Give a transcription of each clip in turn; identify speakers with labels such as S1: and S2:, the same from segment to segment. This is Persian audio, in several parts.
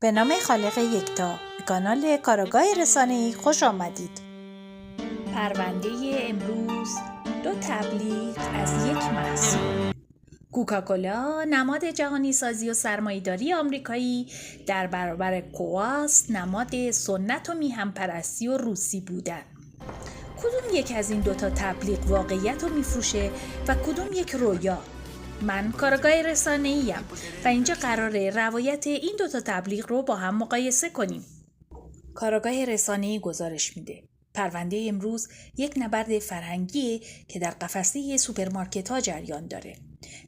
S1: به نام خالق یکتا به کانال کارآگاه رسانه‌ای خوش آمدید. پرونده امروز 2 تبلیغ از یک محصول. کوکاکولا نماد جهانی سازی و سرمایه‌داری آمریکایی در برابر کواس نماد سنت و میهن پرستی و روسی بودن. کدوم یک از این 2 تبلیغ واقعیت رو میفروشه و کدوم یک رویا؟ من کارآگاه رسانه‌ایم و اینجا قراره روایت این 2 تبلیغ رو با هم مقایسه کنیم. کارآگاه رسانه‌ای گزارش میده. پرونده امروز یک نبرد فرهنگیه که در قفسه سوپرمارکت‌ها جریان داره.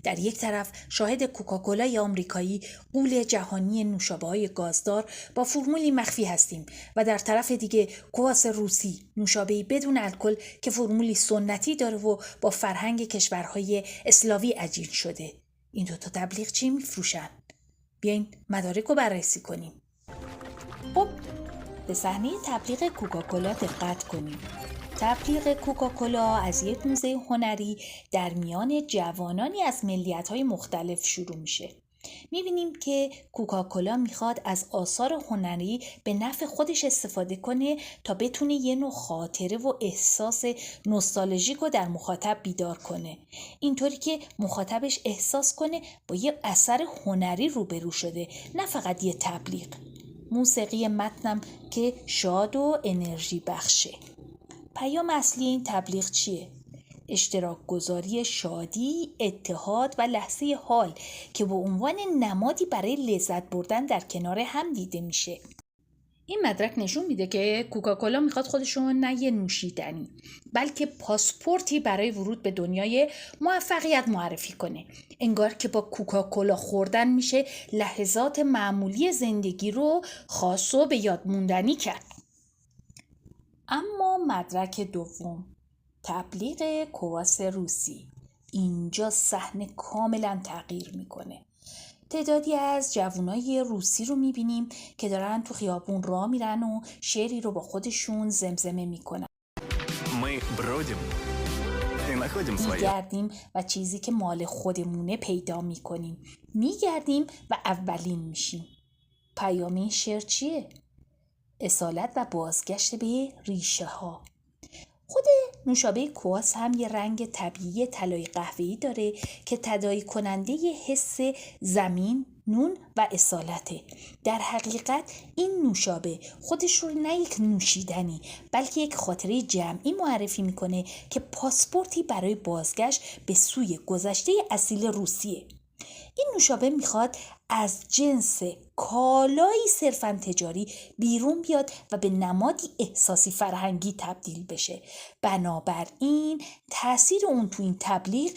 S1: در یک طرف شاهد کوکاکولای آمریکایی غول جهانی نوشابه‌های گازدار با فرمولی مخفی هستیم و در طرف دیگه کواس روسی نوشابه‌ای بدون الکل که فرمولی سنتی داره و با فرهنگ کشورهای اسلاوی عجین شده. این 2 تبلیغ چی میفروشن؟ بیاین مدارک رو بررسی کنیم. خب به صحنه تبلیغ کوکاکولا دقت کنیم. تبلیغ کوکاکولا از یک موزه هنری در میان جوانانی از ملیت‌های مختلف شروع میشه. میبینیم که کوکاکولا میخواد از آثار هنری به نفع خودش استفاده کنه تا بتونه یه نوع خاطره و احساس نوستالژیک رو در مخاطب بیدار کنه. اینطوری که مخاطبش احساس کنه با یه اثر هنری روبرو شده، نه فقط یه تبلیغ. موسیقی متنم که شاد و انرژی بخشه. پیام اصلی این تبلیغ چیه؟ اشتراک گذاری شادی، اتحاد و لحظه حال که به عنوان نمادی برای لذت بردن در کنار هم دیده میشه. این مدرک نشون میده که کوکاکولا میخواد خودشون نه یه نوشیدنی بلکه پاسپورتی برای ورود به دنیای موفقیت معرفی کنه. انگار که با کوکاکولا خوردن میشه لحظات معمولی زندگی رو خاص و به یاد موندنی کرد. اما مدرک دوم، تبلیغ کواس روسی، اینجا صحنه کاملا تغییر میکنه. تعدادی از جوانای روسی رو میبینیم که دارن تو خیابون راه میرن و شعری رو با خودشون زمزمه میکنن. میگردیم و چیزی که مال خودمونه پیدا میکنیم. میگردیم و اولین میشیم. پیام این شعر چیه؟ اصالت و بازگشت به ریشه ها. خود نوشابه کواس هم یه رنگ طبیعی طلایی قهوه‌ای داره که تداعی کننده یه حس زمین، نون و اصالته. در حقیقت این نوشابه خودش رو نه یک نوشیدنی بلکه یک خاطره جمعی معرفی میکنه که پاسپورتی برای بازگشت به سوی گذشته اصیل روسیه. این نوشابه میخواد از جنس کالایی صرفاً تجاری بیرون بیاد و به نمادی احساسی فرهنگی تبدیل بشه. بنابراین تأثیر اون تو این تبلیغ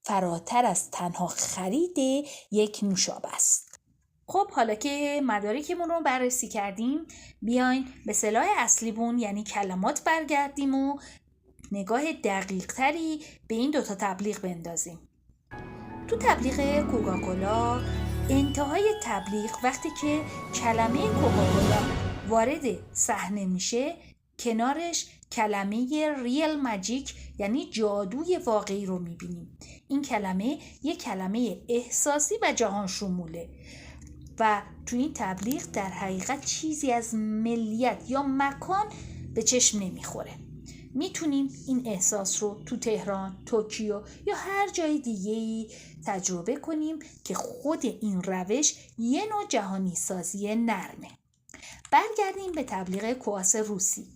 S1: فراتر از تنها خرید یک نوشابه است. خب حالا که مدارکمون رو بررسی کردیم، بیاین به سلاح اصلیمون یعنی کلمات برگردیم و نگاه دقیق تری به این 2 تبلیغ بندازیم. تو تبلیغ کوکاکولا انتهای تبلیغ وقتی که کلمه کوکاکولا وارد صحنه میشه، کنارش کلمه ریل ماجیک یعنی جادوی واقعی رو میبینیم. این کلمه یک کلمه احساسی و جهان شموله و تو این تبلیغ در حقیقت چیزی از ملیت یا مکان به چشم نمیخوره. میتونیم این احساس رو تو تهران، توکیو یا هر جای دیگه‌ای تجربه کنیم که خود این روش یه نوع جهانی سازی نرمه. برگردیم به تبلیغ کواس روسی.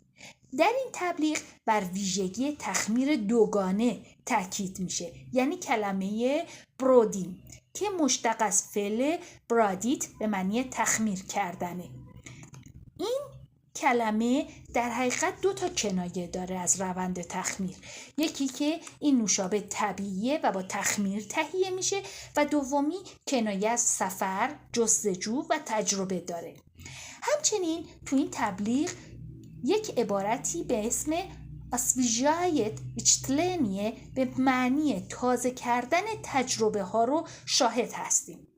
S1: در این تبلیغ بر ویژگی تخمیر دوگانه تاکید میشه، یعنی کلمه برودین که مشتق از فعل برادیت به معنی تخمیر کردنه. این کلمه در حقیقت 2 کنایه داره از روند تخمیر. یکی که این نوشابه طبیعیه و با تخمیر تهیه میشه و دومی کنایه از سفر، جستجو و تجربه داره. همچنین تو این تبلیغ یک عبارتی به اسم اسویژایت ویچتلنیه به معنی تازه کردن تجربه ها رو شاهد هستیم.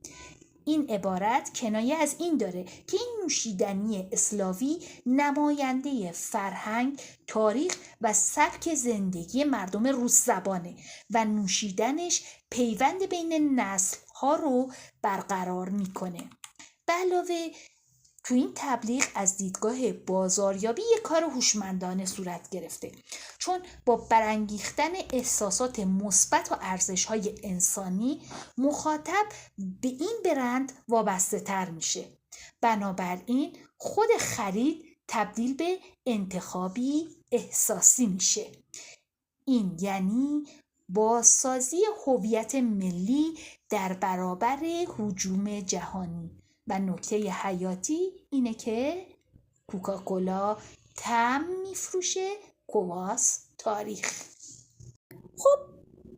S1: این عبارت کنایه از این داره که این نوشیدنی اسلاوی نماینده فرهنگ، تاریخ و سبک زندگی مردم روس زبانه و نوشیدنش پیوند بین نسل ها رو برقرار میکنه. به علاوه تو این تبلیغ از دیدگاه بازاریابی یک کار هوشمندانه صورت گرفته، چون با برانگیختن احساسات مثبت و ارزش‌های انسانی مخاطب به این برند وابسته تر میشه. بنابراین خود خرید تبدیل به انتخابی احساسی میشه. این یعنی بازسازی هویت ملی در برابر هجوم جهانی. و نکته حیاتی اینه که کوکاکولا طعم میفروشه، کواس تاریخ. خب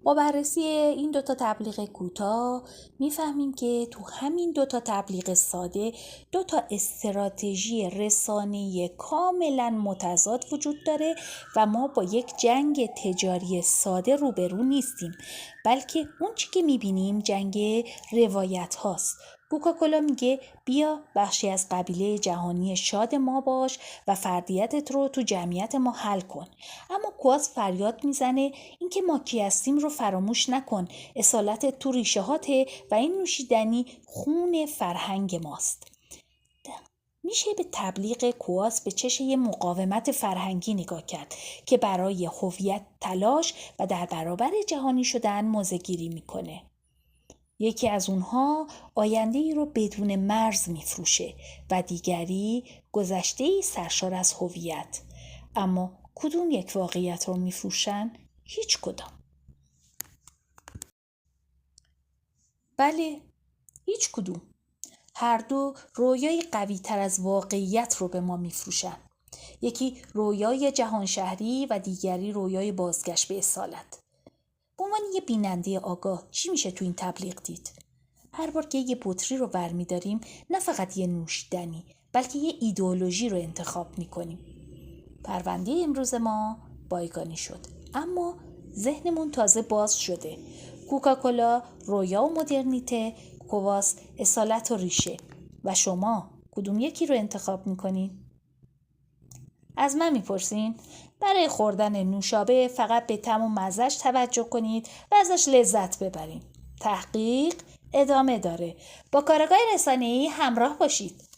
S1: با بررسی این دوتا تبلیغ کوتاه میفهمیم که تو همین دوتا تبلیغ ساده دوتا استراتژی رسانه‌ای کاملا متضاد وجود داره و ما با یک جنگ تجاری ساده روبرو نیستیم، بلکه اون چی که میبینیم جنگ روایت هاست. کوکاکولا میگه بیا بخشی از قبیله جهانی شاد ما باش و فردیتت رو تو جمعیت ما حل کن. اما کواس فریاد میزنه اینکه ما کی هستیم رو فراموش نکن، اصالت تو ریشه هاته و این نوشیدنی خون فرهنگ ماست. میشه به تبلیغ کواس به چشم یه مقاومت فرهنگی نگاه کرد که برای هویت تلاش و در برابر جهانی شدن موضع‌گیری میکنه. یکی از اونها آینده‌ای رو بدون مرز میفروشه و دیگری گذشته‌ای سرشار از هویت. اما کدوم یک واقعیت رو میفروشن؟ هیچ کدام. بله، هیچ کدوم. هر دو رویای قوی تر از واقعیت رو به ما میفروشن. یکی رویای جهان شهری و دیگری رویای بازگشت به اصالت. به عنوان یه بیننده آگاه چی میشه تو این تبلیغ دید؟ هر بار که یه بطری رو برمیداریم نه فقط یه نوشیدنی بلکه یه ایدئولوژی رو انتخاب میکنیم. پرونده امروز ما بایگانی شد، اما ذهنمون تازه باز شده. کوکاکولا رویا و مدرنیته، کواس اصالت و ریشه. و شما کدوم یکی رو انتخاب میکنین؟ از من میپرسین؟ برای خوردن نوشابه فقط به طعم و مزه‌اش توجه کنید و ازش لذت ببرین. تحقیق ادامه داره. با کارگاه رسانه‌ای همراه باشید.